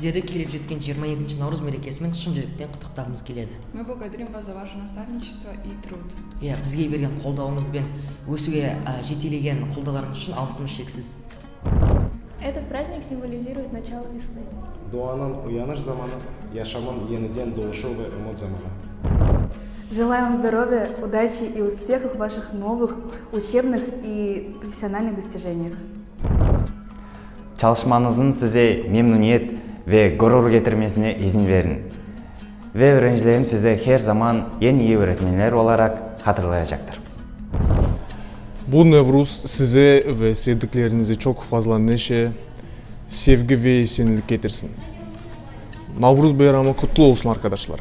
Сіздерді келіп жеткен 22 наурыз мерекесімен шын жүректен құттықтағымыз келеді. Мы благодарим вас за ваше наставничество и труд. Бізге берген қолдауыңыз бен өсуге жетелеген қолдауларыңыз үшін алғысымыз шексіз. Этот праздник символизирует начало весны. Doğanın uyanış zamanı, yaşamın yeniden doğuşu ve umut zamanı. Желаем здоровья, удачи и успехов в ваших новых учебных и профессиональных достижениях. Çalışmanızın size memnuniyet ve gurur getirmesine izin verin. Ve öğrencilerin size her zaman en iyi öğretmenler olarak hatırlayacaktır. Bu Nevruz size ve sevdiklerinize çok fazla neşe, sevgi ve esenlik getirsin. Navruz bayramı kutlu olsun arkadaşlar.